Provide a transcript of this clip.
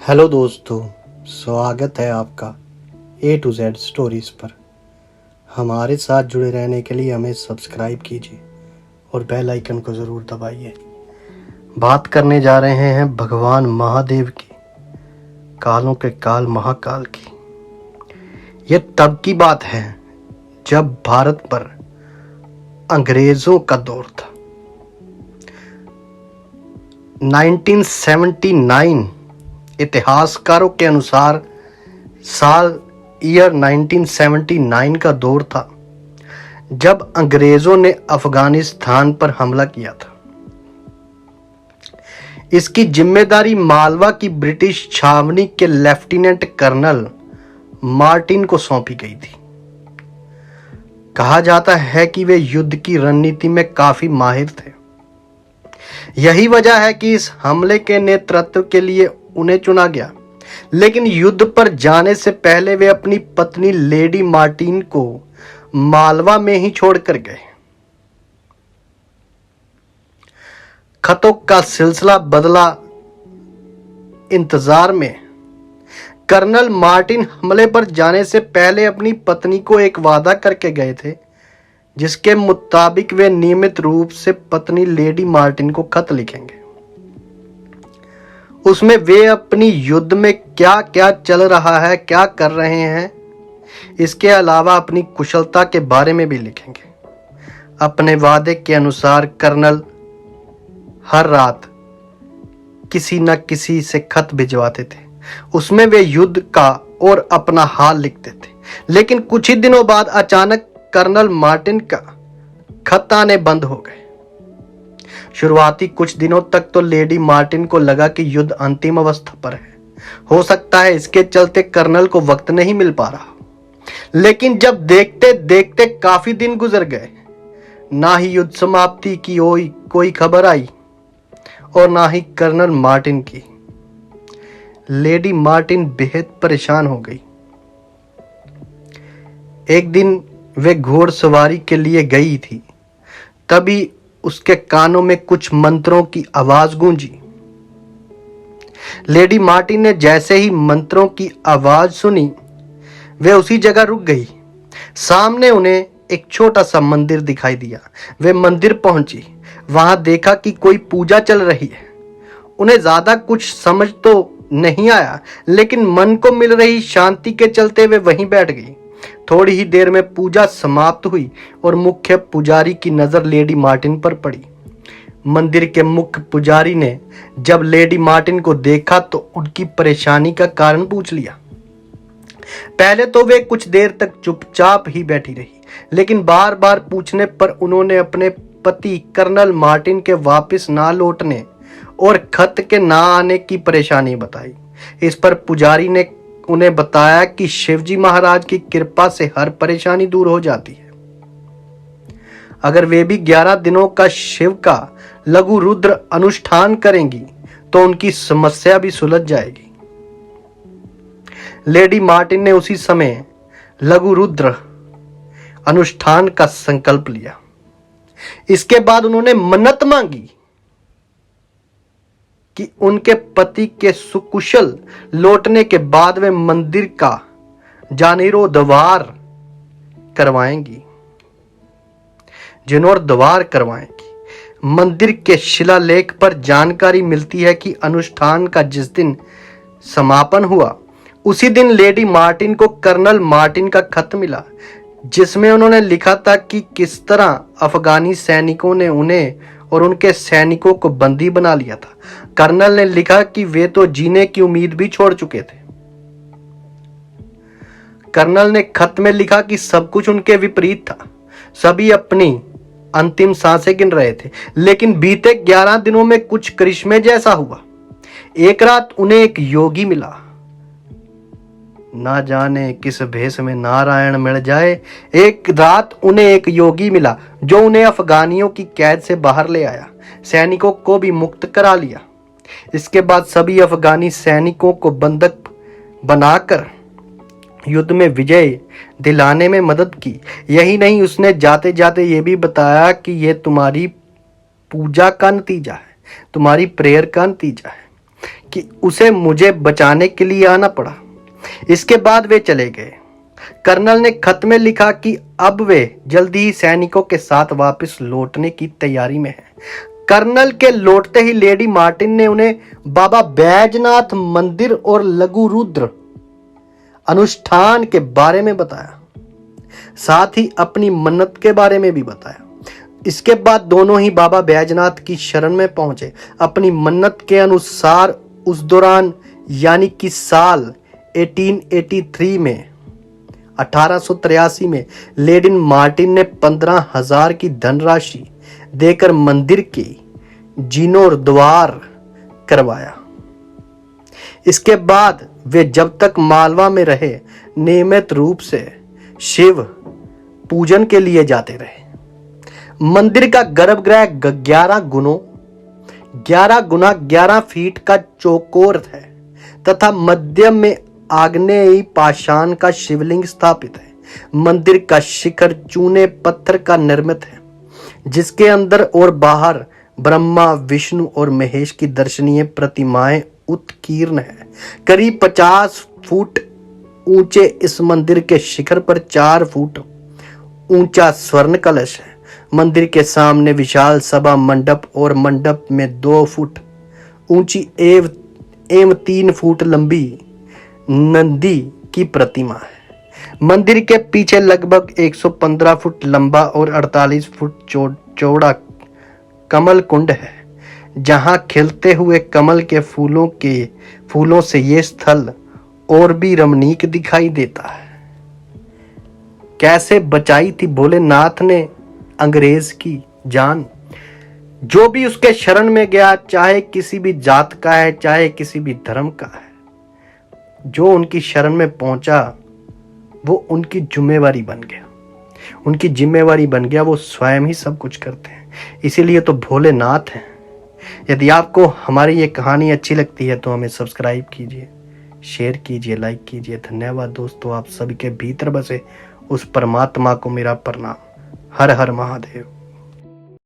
Hello दोस्तों, स्वागत है आपका A to Z स्टोरीज पर। हमारे साथ जुड़े रहने के लिए हमें सब्सक्राइब कीजिए और बेल आइकन को ज़रूर दबाइए। बात करने जा रहे हैं भगवान महादेव की, कालों के काल महाकाल की। यह तब की बात है जब भारत पर अंग्रेज़ों का दौर था। 1979 इतिहासकारों के अनुसार ईयर 1979 का दौर था जब अंग्रेजों ने अफगानिस्तान पर हमला किया था। इसकी जिम्मेदारी मालवा की ब्रिटिश छावनी के लेफ्टिनेंट कर्नल मार्टिन को सौंपी गई थी। कहा जाता है कि वे युद्ध की रणनीति में काफी माहिर थे। यही वजह है कि इस हमले के नेतृत्व के लिए उन्हें चुना गया। लेकिन युद्ध पर जाने से पहले वे अपनी पत्नी लेडी मार्टिन को मालवा में ही छोड़कर गए। खतों का सिलसिला बदला। इंतजार में कर्नल मार्टिन हमले पर जाने से पहले अपनी पत्नी को एक वादा करके गए थे, जिसके मुताबिक वे नियमित रूप से पत्नी लेडी मार्टिन को खत लिखेंगे। उसमें वे अपनी युद्ध में क्या क्या चल रहा है, क्या कर रहे हैं, इसके अलावा अपनी कुशलता के बारे में भी लिखेंगे। अपने वादे के अनुसार कर्नल हर रात किसी न किसी से खत भिजवाते थे। उसमें वे युद्ध का और अपना हाल लिखते थे। लेकिन कुछ ही दिनों बाद अचानक कर्नल मार्टिन का खत आने बंद हो गए। शुरुआती कुछ दिनों तक तो लेडी मार्टिन को लगा कि युद्ध अंतिम अवस्था पर है। हो सकता है इसके चलते कर्नल को वक्त नहीं मिल पा रहा। लेकिन जब देखते देखते काफी दिन गुजर गए, ना ही युद्ध समाप्ति की कोई खबर आई और ना ही कर्नल मार्टिन की। लेडी मार्टिन बेहद परेशान हो गई। एक दिन वे घोड़सवारी के लिए गई थी, तभी उसके कानों में कुछ मंत्रों की आवाज गूंजी। लेडी मार्टिन ने जैसे ही मंत्रों की आवाज सुनी, वे उसी जगह रुक गई। सामने उन्हें एक छोटा सा मंदिर दिखाई दिया। वे मंदिर पहुंची। वहां देखा कि कोई पूजा चल रही है। उन्हें ज्यादा कुछ समझ तो नहीं आया, लेकिन मन को मिल रही शांति के चलते वे वहीं बैठ गई। थोड़ी ही देर में पूजा समाप्त हुई और मुख्य पुजारी की नजर लेडी मार्टिन पर पड़ी। मंदिर के मुख्य पुजारी ने जब लेडी मार्टिन को देखा तो उनकी परेशानी का कारण पूछ लिया। पहले तो वे कुछ देर तक चुपचाप ही बैठी रही, लेकिन बार बार पूछने पर उन्होंने अपने पति कर्नल मार्टिन के वापस ना लौटने और खत के ना आने की परेशानी बताई। इस पर पुजारी ने उन्हें बताया कि शिवजी महाराज की कृपा से हर परेशानी दूर हो जाती है। अगर वे भी 11 दिनों का शिव का लघु रुद्र अनुष्ठान करेंगी तो उनकी समस्या भी सुलझ जाएगी। लेडी मार्टिन ने उसी समय लघु रुद्र अनुष्ठान का संकल्प लिया। इसके बाद उन्होंने मन्नत मांगी कि उनके पति के सुकुशल लौटने के बाद वे मंदिर का जीर्णोद्धार करवाएंगी। मंदिर के शिलालेख पर जानकारी मिलती है कि अनुष्ठान का जिस दिन समापन हुआ, उसी दिन लेडी मार्टिन को कर्नल मार्टिन का खत मिला, जिसमें उन्होंने लिखा था कि किस तरह अफगानी सैनिकों ने उन्हें और उनके सैनिकों को बंदी बना लिया था। कर्नल ने लिखा कि वे तो जीने की उम्मीद भी छोड़ चुके थे। कर्नल ने खत में लिखा कि सब कुछ उनके विपरीत था। सभी अपनी अंतिम सांसें गिन रहे थे। लेकिन बीते 11 दिनों में कुछ करिश्मे जैसा हुआ। एक रात उन्हें एक योगी मिला। ना जाने किस भेष में नारायण मिल जाए, एक रात उन्हें एक योगी मिला जो उन्हें अफगानियों की कैद से बाहर ले आया। सैनिकों को भी मुक्त करा लिया। इसके बाद सभी अफगानी सैनिकों को बंधक बनाकर युद्ध में विजय दिलाने में मदद की। यही नहीं, उसने जाते जाते ये भी बताया कि यह तुम्हारी पूजा का नतीजा है, तुम्हारी प्रेयर का नतीजा है कि उसे मुझे बचाने के लिए आना पड़ा। इसके बाद वे चले गए। कर्नल ने खत में लिखा कि अब वे जल्दी ही सैनिकों के साथ वापस लौटने की तैयारी में हैं। कर्नल के लौटते ही लेडी मार्टिन ने उन्हें बाबा बैजनाथ मंदिर और लघु रुद्र अनुष्ठान के बारे में बताया, साथ ही अपनी मन्नत के बारे में भी बताया। इसके बाद दोनों ही बाबा बैजनाथ की शरण में पहुंचे। अपनी मन्नत के अनुसार उस दौरान यानी कि साल 1883 में 1883 में लेडी मार्टिन ने 15,000 की धनराशि देकर मंदिर की जीर्णोद्धार करवाया। इसके बाद वे जब तक मालवा में रहे नियमित रूप से शिव पूजन के लिए जाते रहे। मंदिर का गर्भगृह 11 गुना 11 फीट का चौकोर है तथा मध्य में आग्नेयी पाषाण का शिवलिंग स्थापित है। मंदिर का शिखर चूने पत्थर का निर्मित है, जिसके अंदर और बाहर ब्रह्मा, विष्णु और महेश की दर्शनीय प्रतिमाएं उत्कीर्ण है। करीब 50 फुट ऊंचे इस मंदिर के शिखर पर 4 फुट ऊंचा स्वर्ण कलश है। मंदिर के सामने विशाल सभा मंडप और मंडप में 2 फुट ऊंची एवं 3 फुट लंबी नंदी की प्रतिमा है। मंदिर के पीछे लगभग 115 फुट लंबा और 48 फुट चौड़ा कमल कुंड है, जहां खिलते हुए कमल के फूलों से यह स्थल और भी रमणीक दिखाई देता है। कैसे बचाई थी भोलेनाथ ने अंग्रेज की जान। जो भी उसके शरण में गया, चाहे किसी भी जात का है, चाहे किसी भी धर्म का है, जो उनकी शरण में पहुंचा वो उनकी जिम्मेवारी बन गया। वो स्वयं ही सब कुछ करते हैं, इसीलिए तो भोलेनाथ हैं। यदि आपको हमारी ये कहानी अच्छी लगती है तो हमें सब्सक्राइब कीजिए, शेयर कीजिए, लाइक कीजिए। धन्यवाद दोस्तों। आप सभी के भीतर बसे उस परमात्मा को मेरा प्रणाम। हर हर महादेव।